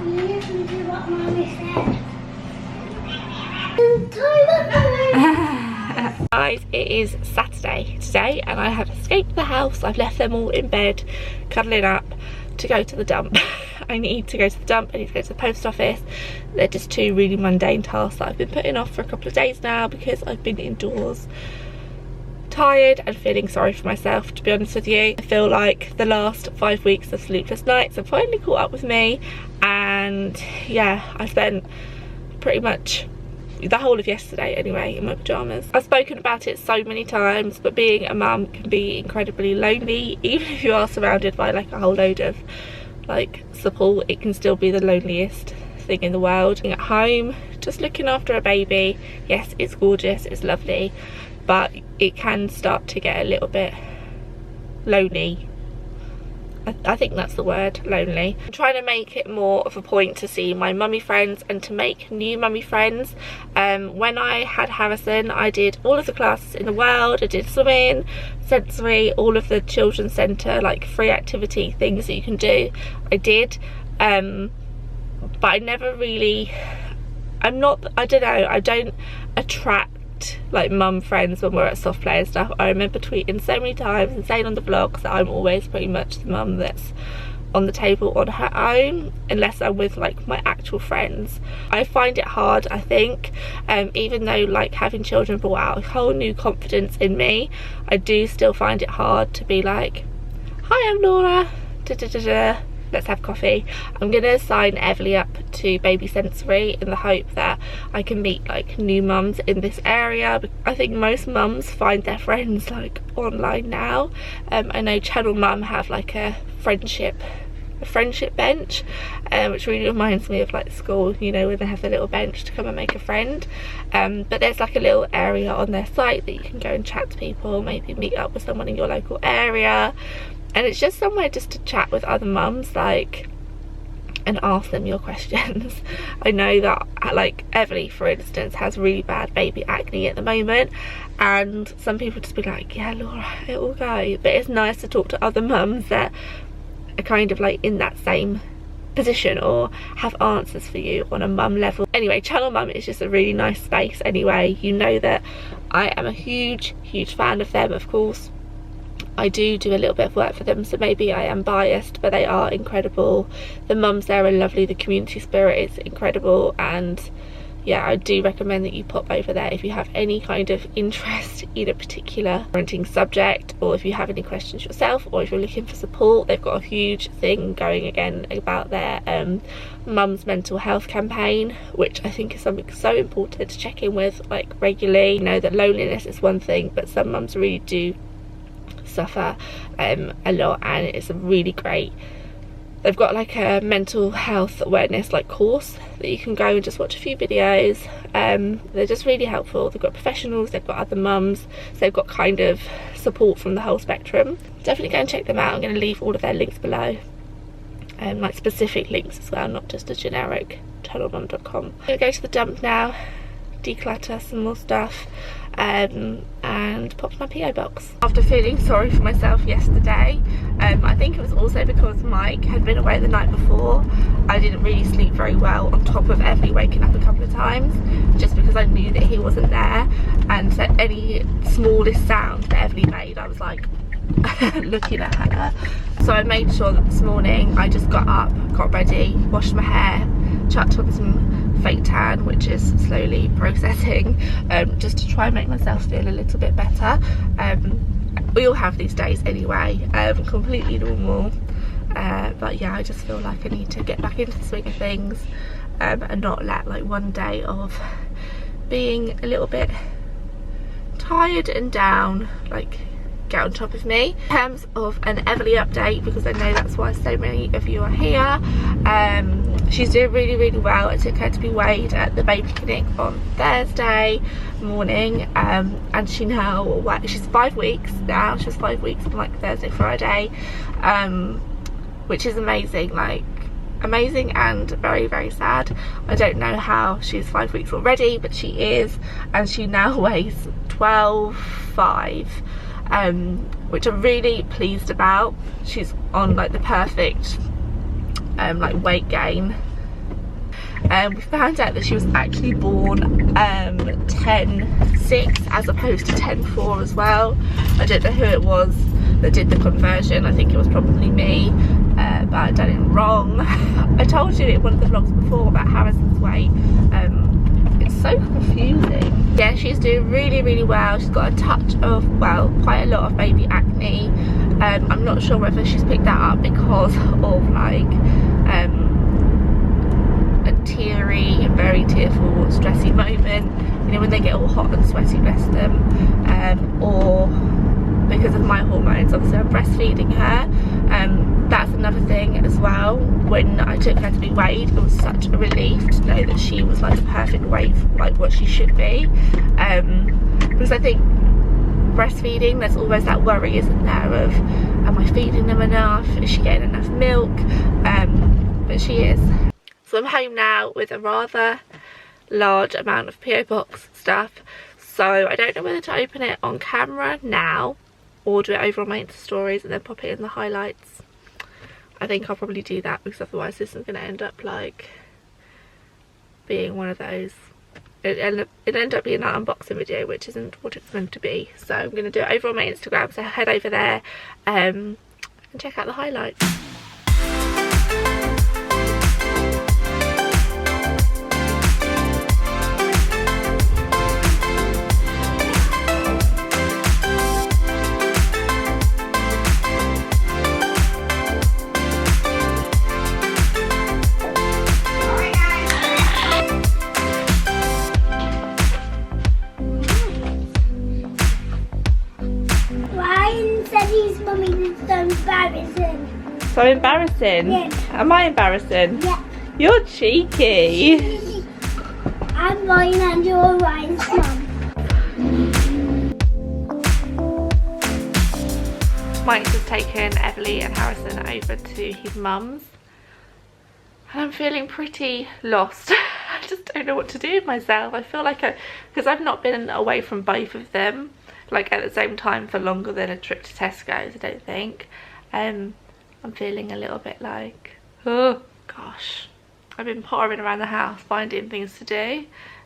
listen to what Mommy said. Guys, it is Saturday today and I have escaped the house. I've left them all in bed cuddling up to go to the dump. I need to go to the dump, I need to go to the post office. They're just two really mundane tasks that I've been putting off for a couple of days now because I've been indoors, tired and feeling sorry for myself, to be honest with you. I feel like the last 5 weeks of sleepless nights have finally caught up with me, and yeah, I spent pretty much the whole of yesterday anyway in my pyjamas. I've spoken about it so many times, but being a mum can be incredibly lonely. Even if you are surrounded by like a whole load of like support, it can still be the loneliest thing in the world. Being at home, just looking after a baby, yes, it's gorgeous, it's lovely, but it can start to get a little bit lonely. I think that's the word, lonely. I'm trying to make it more of a point to see my mummy friends and to make new mummy friends. When I had Harrison, I did all of the classes in the world. I did swimming, sensory, all of the children's centre, like free activity things that you can do. I did, but I never really, I don't attract like mum friends when we're at soft play and stuff. I remember tweeting so many times and saying on the vlogs that I'm always pretty much the mum that's on the table on her own, unless I'm with like my actual friends. I find it hard, I think, even though like having children brought out a whole new confidence in me, I do still find it hard to be like, hi, I'm Laura, let's have coffee. I'm gonna sign Everly up to baby sensory in the hope that I can meet like new mums in this area. I think most mums find their friends like online now. I know Channel Mum have like a friendship bench, which really reminds me of like school, you know, when they have the little bench to come and make a friend. But there's like a little area on their site that you can go and chat to people, maybe meet up with someone in your local area. And it's just somewhere just to chat with other mums, like, and ask them your questions. I know that like Everly, for instance, has really bad baby acne at the moment, and some people just be like, yeah, Laura, it will go. But it's nice to talk to other mums that are kind of like in that same position or have answers for you on a mum level. Anyway, Channel Mum is just a really nice space anyway. You know that I am a huge fan of them. Of course, I do a little bit of work for them, so maybe I am biased, but they are incredible. The mums there are lovely, the community spirit is incredible, and yeah, I do recommend that you pop over there if you have any kind of interest in a particular parenting subject, or if you have any questions yourself, or if you're looking for support. They've got a huge thing going again about their mum's mental health campaign, which I think is something so important to check in with like regularly. You know that loneliness is one thing, but some mums really do suffer a lot, and it's a really great, they've got like a mental health awareness like course that you can go and just watch a few videos. They're just really helpful. They've got professionals, they've got other mums, so they've got kind of support from the whole spectrum. Definitely go and check them out. I'm going to leave all of their links below, like specific links as well, not just a generic channelmum.com. I'm going to go to the dump now, declutter some more stuff, and pop my PO box. After feeling sorry for myself yesterday, I think it was also because Mike had been away the night before. I didn't really sleep very well, on top of Everly waking up a couple of times, just because I knew that he wasn't there, and so any smallest sound that Everly made, I was like looking at her. So I made sure that this morning I just got up, got ready, washed my hair, chucked on some fake tan, which is slowly processing, just to try and make myself feel a little bit better. We all have these days anyway, completely normal, but yeah, I just feel like I need to get back into the swing of things, and not let like one day of being a little bit tired and down like get on top of me. In terms of an Everly update, because I know that's why so many of you are here, she's doing really well. I took her to be weighed at the baby clinic on Thursday morning, and she now, she's 5 weeks now. She was 5 weeks on like Thursday, Friday, which is amazing, like amazing and very sad. I don't know how she's 5 weeks already, but she is, and she now weighs 12.5, which I'm really pleased about. She's on like the perfect like weight gain We found out that she was actually born 10/6 as opposed to 10/4 as well. I don't know who it was that did the conversion. I think it was probably me, but I'd done it wrong. I told you in one of the vlogs before about Harrison's weight. It's so confusing. Yeah, she's doing really well. She's got a touch of, well, quite a lot of baby acne. I'm not sure whether she's picked that up because of like a teary, very tearful, stressy moment, you know, when they get all hot and sweaty, bless them, or because of my hormones. Obviously I'm breastfeeding her. That's another thing as well. When I took her to be weighed, it was such a relief to know that she was like the perfect weight, like what she should be, because I think breastfeeding, there's always that worry, isn't there, of am I feeding them enough, is she getting enough milk, but she is. So I'm home now with a rather large amount of PO box stuff, so I don't know whether to open it on camera now or do it over on my Insta stories and then pop it in the highlights. I think I'll probably do that because otherwise this is going to end up like being one of those. It ended up being an unboxing video, which isn't what it's meant to be. So I'm going to do it over on my Instagram, so head over there and check out the highlights. So embarrassing? Yes. Am I embarrassing? Yeah. You're cheeky. I'm mine and you're Ryan's mum. Mike has taken Everly and Harrison over to his mum's. And I'm feeling pretty lost. I just don't know what to do with myself. I feel like because I've not been away from both of them, like at the same time for longer than a trip to Tesco's, I don't think. I'm feeling a little bit like, oh gosh, I've been pottering around the house finding things to do,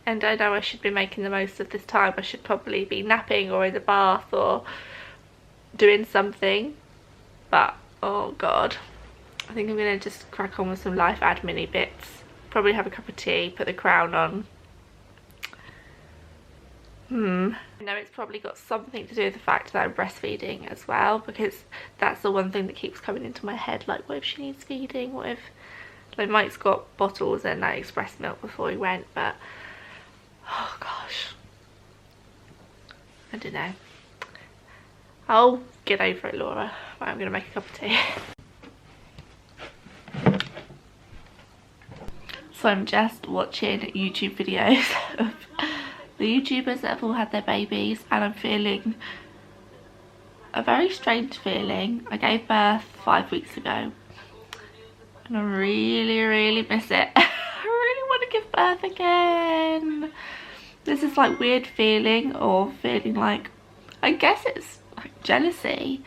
and I know I should be making the most of this time. I should probably be napping or in the bath or doing something, but oh god, I think I'm gonna just crack on with some life admin-y bits, probably have a cup of tea, put the crown on. I know it's probably got something to do with the fact that I'm breastfeeding as well, because that's the one thing that keeps coming into my head, like what if she needs feeding, what if, like Mike's got bottles and like express milk before he went, but oh gosh, I don't know. I'll get over it, Laura, but I'm gonna make a cup of tea. So I'm just watching YouTube videos of the YouTubers that have all had their babies, and I'm feeling a very strange feeling. I gave birth 5 weeks ago and I really miss it. I really want to give birth again. There's this like weird feeling of feeling like, I guess it's like jealousy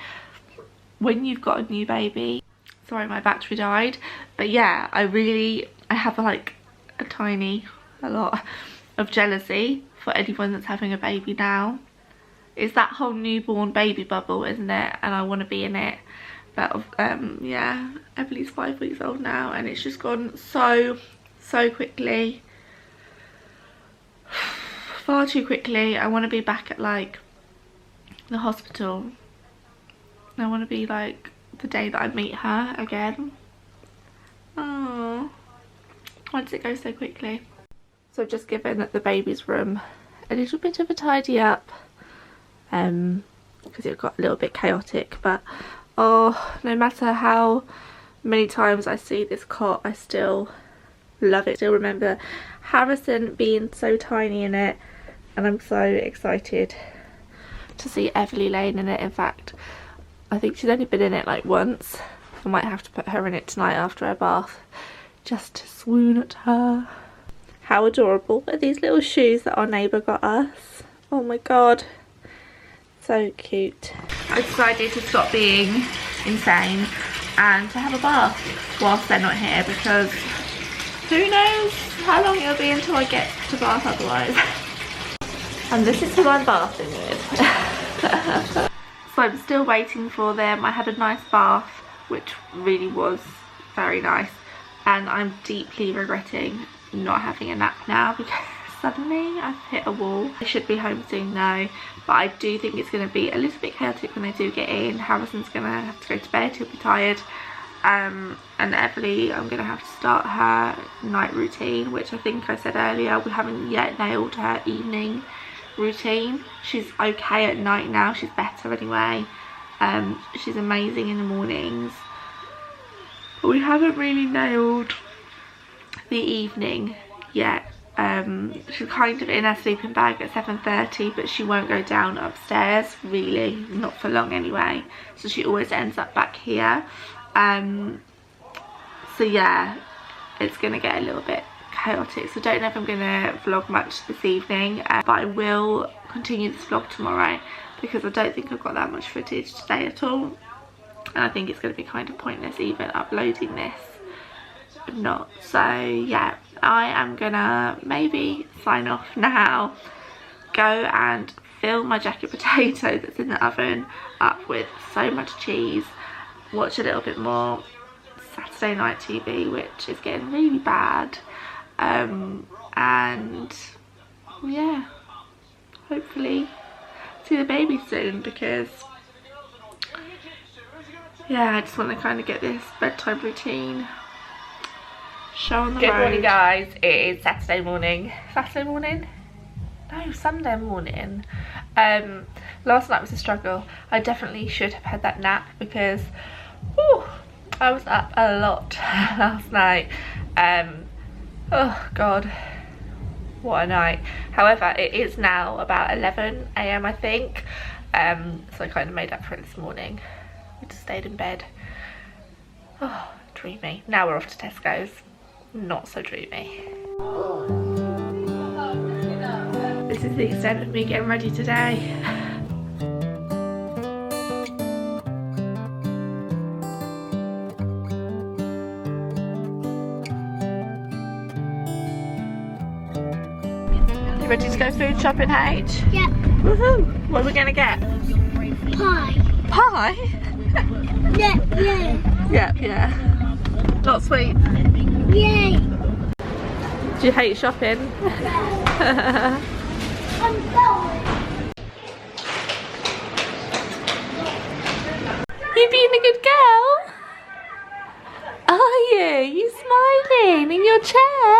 when you've got a new baby. Sorry, my battery died, but yeah, I have like a lot of jealousy for anyone that's having a baby now. It's that whole newborn baby bubble, isn't it? And I want to be in it. But yeah, Everly's 5 weeks old now, and it's just gone so quickly. Far too quickly. I want to be back at like the hospital. I want to be like the day that I meet her again. Oh, why does it go so quickly? So I've just given the baby's room a little bit of a tidy up, because it got a little bit chaotic, but oh, no matter how many times I see this cot, I still love it. Still remember Harrison being so tiny in it, and I'm so excited to see Everly laying in it. In fact, I think she's only been in it like once. I might have to put her in it tonight after her bath, just to swoon at her. How adorable are these little shoes that our neighbour got us? Oh my god, so cute. I decided to stop being insane and to have a bath whilst they're not here, because Who knows how long it'll be until I get to bath otherwise. And this is who I'm bathing with. So I'm still waiting for them. I had a nice bath, which really was very nice. And I'm deeply regretting not having a nap now because suddenly I've hit a wall. I should be home soon now, but I do think it's going to be a little bit chaotic when I do get in. Harrison's going to have to go to bed, he'll be tired. And Everly, I'm going to have to start her night routine, which I think I said earlier, we haven't yet nailed her evening routine. She's okay at night now, she's better anyway. She's amazing in the mornings, but we haven't really nailed the evening yet. She's kind of in her sleeping bag at 7:30, but she won't go down upstairs, really, not for long anyway, so she always ends up back here. So yeah, it's gonna get a little bit chaotic, so I don't know if I'm gonna vlog much this evening, but I will continue this vlog tomorrow because I don't think I've got that much footage today at all, and I think it's going to be kind of pointless even uploading this if not. So yeah, I am gonna maybe sign off now, go and fill my jacket potato that's in the oven up with so much cheese, watch a little bit more Saturday night TV, which is getting really bad, and yeah, hopefully see the baby soon, because yeah, I just want to kind of get this bedtime routine show on the road. Good morning guys, it is Saturday morning. No, Sunday morning. Last night was a struggle. I definitely should have had that nap because whew, I was up a lot last night. Oh god, what a night. However, it is now about 11 AM I think, so I kind of made up for it this morning. We just stayed in bed. Oh, dreamy. Now we're off to Tesco's. Not so dreamy. This is the extent of me getting ready today. You ready to go food shopping, H? Yeah. Woohoo! What are we gonna get? Pie. Pie? Yeah. Yeah. Not sweet. Yay. Do you hate shopping? I'm going. You being a good girl? Are you? You smiling in your chair?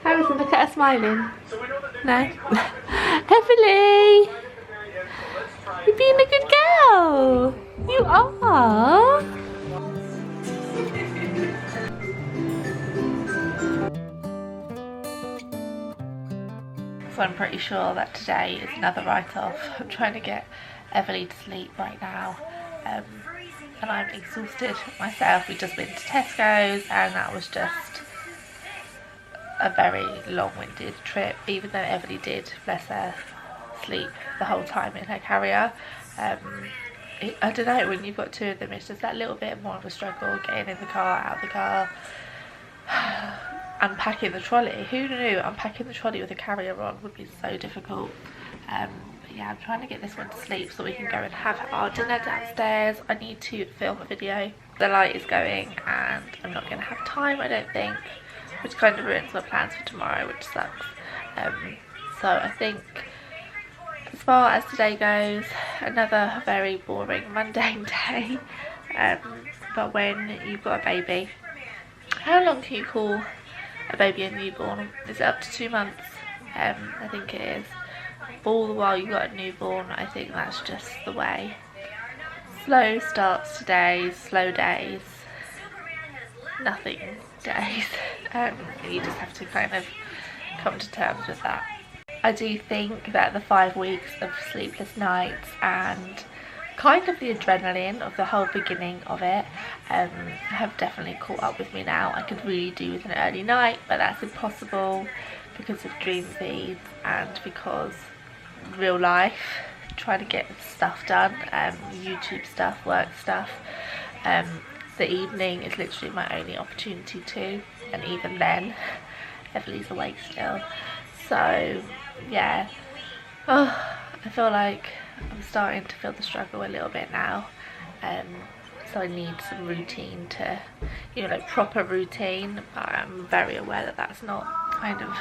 Harrison, look at her smiling. No? Everly! You're being a good girl! You are! So I'm pretty sure that today is another write-off. I'm trying to get Everly to sleep right now, and I'm exhausted myself. We've just been to Tesco's and that was just a very long-winded trip, even though Everly did, bless her, sleep the whole time in her carrier. I don't know, when you've got two of them it's just that little bit more of a struggle getting in the car, out of the car, unpacking the trolley. Who knew unpacking the trolley with a carrier on would be so difficult. But yeah, I'm trying to get this one to sleep so we can go and have our dinner downstairs. I need to film a video. The light is going and I'm not going to have time, I don't think, which kind of ruins my plans for tomorrow, which sucks. So I think as far as today goes, another very boring, mundane day. But when you've got a baby, how long can you call a baby a newborn? Is it up to 2 months? I think it is. All the while you got a newborn, I think that's just the way. Slow starts to days, slow days, nothing days. You just have to kind of come to terms with that. I do think that the 5 weeks of sleepless nights and kind of the adrenaline of the whole beginning of it have definitely caught up with me now. I could really do with an early night, but that's impossible because of dream feeds and because real life, trying to get stuff done, YouTube stuff, work stuff. the evening is literally my only opportunity to, and even then Everly's awake still. So yeah, I feel like I'm starting to feel the struggle a little bit now. So I need some routine to, you know, like proper routine, but I'm very aware that that's not kind of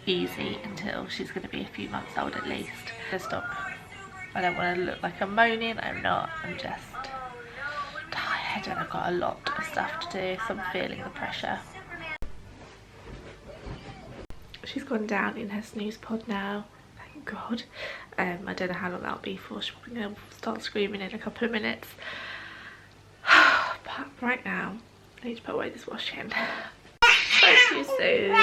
easy until she's going to be a few months old at least. I don't want to look like I'm moaning, I'm not, I'm just tired and I've got a lot of stuff to do, so I'm feeling the pressure. She's gone down in her snooze pod now, thank God. I don't know how long that'll be for. She's probably going to start screaming in a couple of minutes. But right now, I need to put away this washing. Talk to you soon.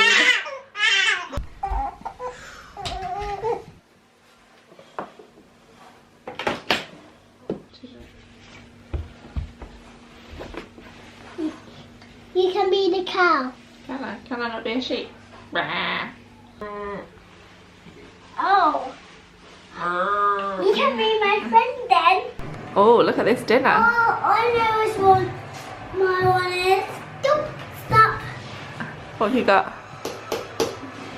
You can be the cow. Can I? Can I not be a sheep? Oh. You can be my friend then. Oh, look at this dinner. Oh, I know which one my one is. Stop. What have you got?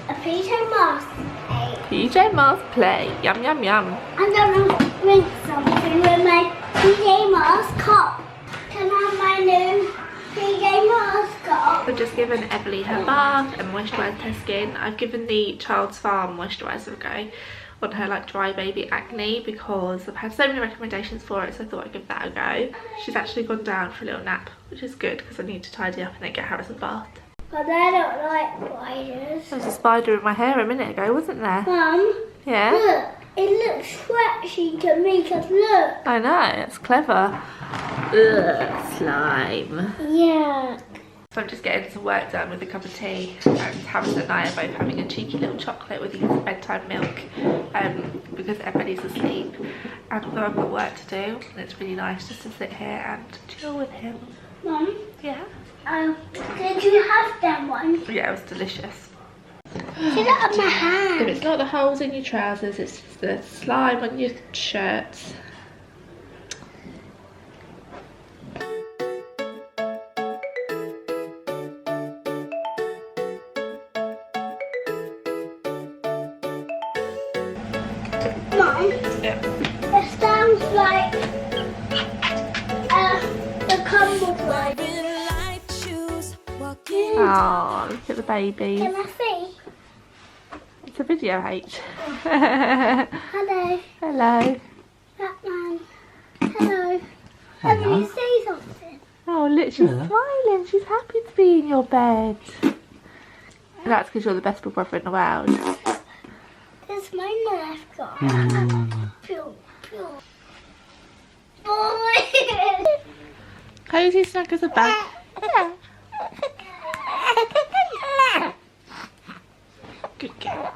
A PJ Masks. PJ Masks play. Yum, yum, yum. I'm gonna drink something with my PJ Masks cup. Can I have my new PJ Masks cup? I've just given Everly her bath and moisturised her skin. I've given the Child's Farm moisturiser a go on her like dry baby acne because I've had so many recommendations for it, so I thought I'd give that a go. She's actually gone down for a little nap, which is good because I need to tidy up and then get Harrison bathed. But I don't like spiders. There was a spider in my hair a minute ago, wasn't there? Mum, Yeah? look, it looks scratchy to me, cause look. I know, it's clever. Ugh, slime. Yeah. So I'm just getting some work done with a cup of tea, and Harrison and I are both having a cheeky little chocolate with his bedtime milk because everybody's asleep, and although I've got work to do, it's really nice just to sit here and chill with him. Mum, Yeah? did you have that one? Yeah, it was delicious. See that on my If hand? it's not the holes in your trousers, it's just the slime on your shirts. Mum, Yeah. it sounds like the crumbled one. Oh, look at the babies. Can I see? It's a video, H. Hello, Hello. Batman. Hello. Can you say something? Oh, look, she's smiling. She's happy to be in your bed. That's because you're the best big brother in the world. There's my knife got. Pew, pew. Boy! Cozy snug as a bug. Good girl.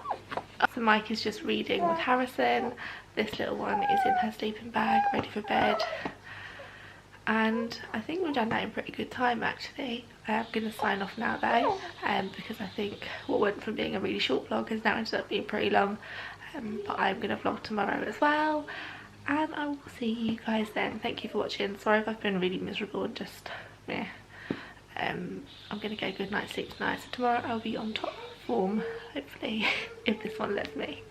So Mike is just reading with Harrison. This little one is in her sleeping bag, ready for bed. And I think we've done that in pretty good time actually. I'm going to sign off now though, because I think what went from being a really short vlog has now ended up being pretty long. But I'm going to vlog tomorrow as well. And I will see you guys then. Thank you for watching. Sorry if I've been really miserable and just, yeah. I'm going to go good night sleep tonight. So tomorrow I'll be on top form, hopefully, if this one lets me.